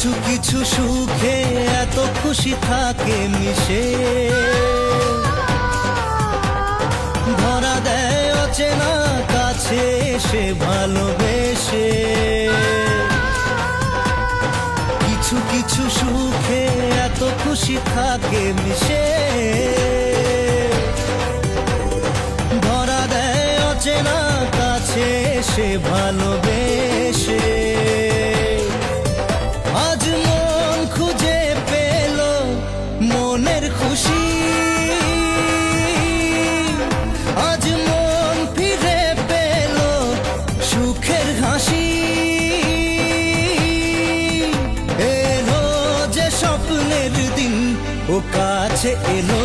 কিছু কিছু সুখে এত খুশি থাকে মিশে, ধরা দেয় অচেনা কাছে এসে ভালোবেসে। কিছু কিছু সুখে এত খুশি থাকে মিশে, ধরা দেয় অচেনা কাছে এসে ভালোবেসে। আজ মন খুঁজে পেল মনের খুশি, আজ মন ফিরে পেল সুখের হাসি। এলো যে স্বপ্নের দিন ও কাছে এলো,